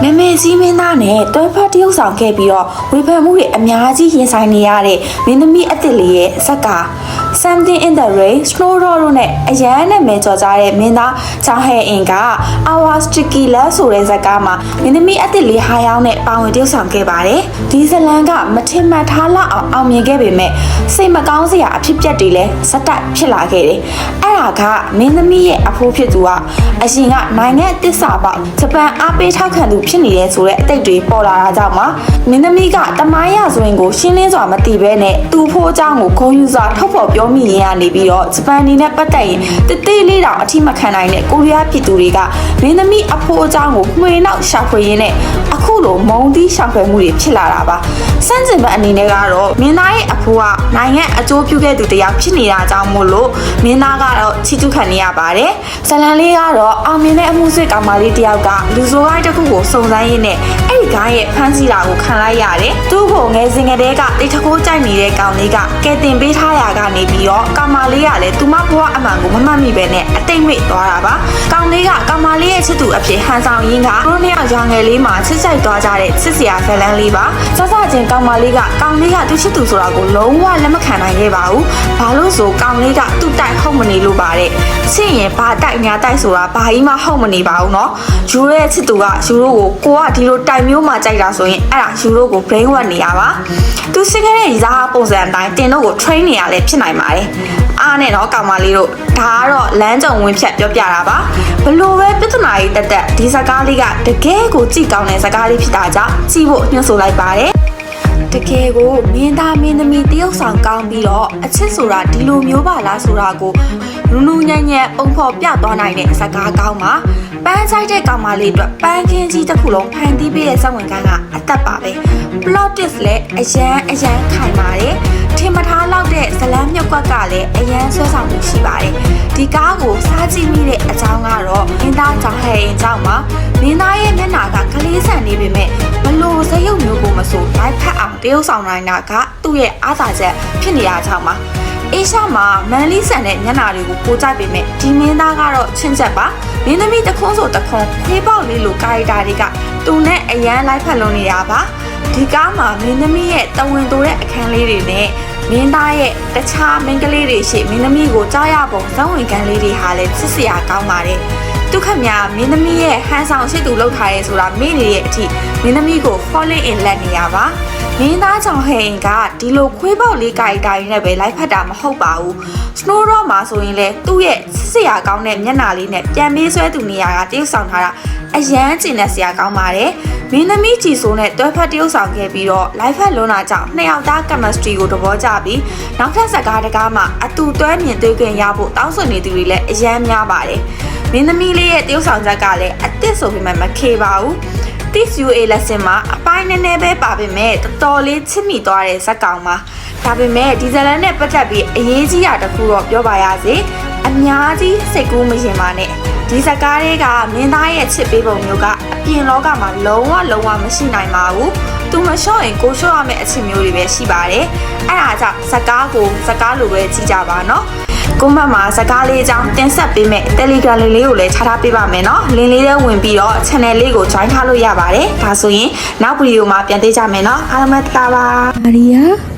နာမည်ကြီးမင်းသားနဲ့တွဲဖက်တရုပ်ဆောင်ခဲ့ပြီးတော့ဝေဖန်မှုတွေအများကြီးရင်ဆိုင်နေရတဲ့မင်းသမီးအသစ်လေးရဲ့ဇက်က Something in the Rain Snowdrop တို့နဲ့အရန်နာမည်ကျော်ကြတဲ့မင်းသားချောင်းဟဲအင်က Our Sticky Love ဆိုတဲ့ဇာတ်ကားမှာမင်းသမီးအသစ်လေးဟာယောင်းနဲ့ပါဝင်တရုပ်ဆောင်ခဲ့ပါတယ်ဒီဇလန်ကမထင်မှတ်ထားလောက်အောင်မြင်ခဲ့ပေမဲ့စိတ်မကောင်းစရာအဖြစ်အပျက်တွေလည်းစက်တက်ဖြစ်လာခဲ့တယ်အဲ့ဒါကမင်းသမီးရဲ့အဖိုးဖြစ်သူကအရင်ကနိုင်ငံတစ္ဆာပေါက်ဂျပန်အားပေးထောက်ခံသူဖြစ်နေတယ်ဆိုတဲ့အတိတ်တွေပေါ်လာတာကြောင့်မှမင်းသမီးကတမိုင်းရဆိုရင်ကိုရှင်းလင်းစွာမသိဘဲနဲ့သူ့ဖိုးအကြောင်းကိုဂုဏ်ယူစွာထုတ်ဖော်ပြောမိရင်းကနေပြီးတော့ဂျပန်နေနဲ့ပတ်သက်ရင်တေးလေးတောင်အထိမခံနိုင်တဲ့ကိုရီးယားပြည်သူတွေကမင်းသမီးအဖိုးအကြောင်းကိုမှွေနောက်ရှာဖွေရင်းနဲ့အခုလိုမုံသီးရှာဖွေမှုတွေဖြစ်လာတာပါစန့်ကျင်ဘက်အနေနဲ့ကတော့မင်းသားရဲ့အဖိုးကနိုင်ငံအကျိုးပြုခဲ့သူတယောက်ဖြစ်နေတာကြောင့်မို့လို့မင်းသားကတော့ချီးကျူးခံနေရပါတယ်ဇလန်လေးကတော့အောင်မြင်တဲ့အမှုစစ်ကောင်မလေးတယောက်ကလူဆိုးကိုင်းတစ်ခုကိုစုံစမ်းရင်းနဲ့အဲ့ဒီကိုင်းရဲ့ဖမ်းဆီးတာကိုခံလိုက်ရတယ်သူ့ကိုငယ်စဉ်ကတည်းကတိတ်တကိုးကြိုက်နေတဲ့ကောင်လေးကကဲတင်ပေးထားရာကနေပြီးတော့ကောင်မလေးကလည်းသူမဘဝအမှန်ကိုမမှတ်မိပဲနဲ့အတိတ်မိသွားတာပါကောင်လေးကကောင်မလေးရဲ့ချစ်သူအဖြစ်ဟန်ဆောင်ရင်းကသူတို့နှစ်ယောက်ရွာငယ်လေးမှာချစ်ကြိုက်သွားကြတဲ့ချစ်စရာဇလန်လေးပါစစချင်းကောင်မလေးကကောင်လေးကသူချစ်သူဆိုတာကိုလုံးဝလက်မခံနိုင်ခဲ့ပါဘူးဘာလို့ဆိုကောင်လေးကသူ့တိုက်ဟုတ်မနေလို့ပါတဲ့ချစ်ရင်ဘာတိုက်ညာတိုက်ဆိုတာဘာကြီးမှဟုတ်မနေပါဘူးเนาะယူရဲ့ချစ်သူကယူရိုကိုကဒီလိုတိုက်မျိုးမှကြိုက်တာဆိုရင်အဲ့ဒါယူရိုကို brain wash နေရပါသူစစ်ခဲ့တဲ့ရာပုံစံအတိုင်းတင်တို့ကို train နေရလဲဖြစ်နိုင်ပါတယ်အားနဲ့တော့ကောင်မလေးတို့ဒါကတော့လမ်းကြုံဝင်ဖြတ်ပြောပြတာပါဘလို့ပဲပြဿနာကြီးတက်ဒီဇာကားလေးကတကယ်ကိုကြည့်ကောင်းတဲ့ဇာကားလေးဖြစ်တာကြောင့်ကြည့်ဖို့ညွှန်ဆိုလိုက်ပါတယ်တကယ်ကိုမင်းသားမင်းသမီးတရုပ်ဆောင်ကောင်းပြီးတော့အချစ်ဆိုတာဒီလိုမျိုးပါလားဆိုတာကိုနူးနူးညံ့ညံ့ပုံဖော်ပြသွားနိုင်တဲ့ဇာကားကောင်းပါပန်းဆိုင်တဲ့ကောင်မလေးအတွက်ပန်းခင်းကြီးတစ်ခုလုံးဖန်တီးပေးတဲ့စက်ဝင်ကန်းကအသက်ပါပဲ plot twist လည်းအရန်ခိုင်ပါတယ်ထင်မထားလောက်တဲ့ဇလန်းမြုပ်ကွက်ကလည်းအရန်ဆွဲဆောင်မှုရှိပါတယ်ဒီကားကိုစားကြည့်မိတဲ့အကြောင်းကတော့မင်းသားကြောင့်ဟဲ့ရင်ကြောင့်ပါမင်းသားရဲ့မျက်နှာကကလေးဆန်နေပေမဲ့ဘလို့စရုပ်မျိုးကိုမဆိုလိုက်ဖက်အောင်တရုပ်ဆောင်နိုင်တာကသူ့ရဲ့အားသာချက်ဖြစ်နေတာကြောင့်ပါအေရှာမှာမန်လီဆန်တဲ့မျက်နှာတွေကိုပိုကြိုက်ပေမဲ့ဒီမင်းသားကတော့ချင်းချက်ပါမင်းသမီးတခွန်းဆိုတခွန်းခွေးပေါက်လေးလိုကာရီတာတွေကသူနဲ့အရန်လိုက်ဖက်လုံးနေရပါဒီကားမှာမင်းသမီးရဲ့တဝင်တိုးတဲ့အခန်းလေးတွေနဲ့မင်းသားရဲ့တခြားမင်းကလေးတွေရှိမင်းသမီးကိုကြားရပုံဇောင်းဝင်ကန်းလေးတွေဟာလည်းချစ်စရာကောင်းပါတယ်ဒုက္ခမြမင်းသမီးရဲ့ဟန်ဆောင်ရှိသူလောက်ထားရဲဆိုတာမေ့နေတဲ့အထိမင်းသမီးကို falling in love နေရပါမင်းသားကြောင့်ဟဲ့ကဒီလိုခွေးပေါက်လေးကာရီတာရင်းနဲ့ပဲလိုက်ဖက်တာမဟုတ်ပါဘူး Snowdrop မှာဆိုရင်လေသူ့ရဲ့ဆရာကောင်းတဲ့မျက်နှာလေးနဲ့ပြန်ပေးဆွဲသူနေရာကတရုပ်ဆောင်ထားတာအရန်ကျင်တဲ့ဆရာကောင်းပါတယ်မင်းသမီးကြည်စိုးနဲ့တွဲဖက်တရုပ်ဆောင်ခဲ့ပြီးတော့ live ဖက်လွန်တာကြောင့်နှစ်ယောက်သား chemistry ကိုသဘောကျပြီးနောက်ထပ်ဇာတ်ကားတကားမှာအတူတွဲမြင်တွေ့ခွင့်ရဖို့တောင်းဆိုနေသူတွေလည်းအရန်များပါတယ်မင်းသမီးလေးရဲ့တရုပ်ဆောင်ချက်ကလည်းအသစ်ဆိုပေမဲ့မခေပါဘူးThis UA lesson မှာအပိုင်းနည်းနည်းပဲပါပေမဲ့တော်တော်လေးချစ်မိသွားတဲ့ဇက်ကောင်ပါဒါပေမဲ့ဒီဇလန်နဲ့ပတ်သက်ပြီးအရေးကြီးတာတခုတော့ပြောပါရစေအများကြီးစိတ်ကူးမရင်ပါနဲ့ဒီဇက်ကားတွေကမင်းသားရဲ့ချစ်ပေးပုံမျိုးကအပြင်လောကမှာလုံးဝမရှိနိုင်ပါဘူးသူမလျှော့ရင်ကိုလျှော့ရမယ့်အချစ်မျိုးတွေပဲရှိပါတယ်အဲ့ဒါကြောင့်ဇက်ကားကိုဇက်ကားလိုပဲကြည့်ကြပါနော်ကွန်မန့်မှာဇာကားလေးအကြောင်းတင်ဆက်ပေးမယ် Telegram လေးကိုလည်းချထားပေးပါမယ်နော်လင်းလေးထဲဝင်ပြီးတော့ channel လေးကို join ထားလို့ရပါတယ်ဒါဆိုရင်နောက်ဗီဒီယိုမှာပြန်တွေ့ကြမယ်နော်အားလုံးပဲတာပါမာရီယာ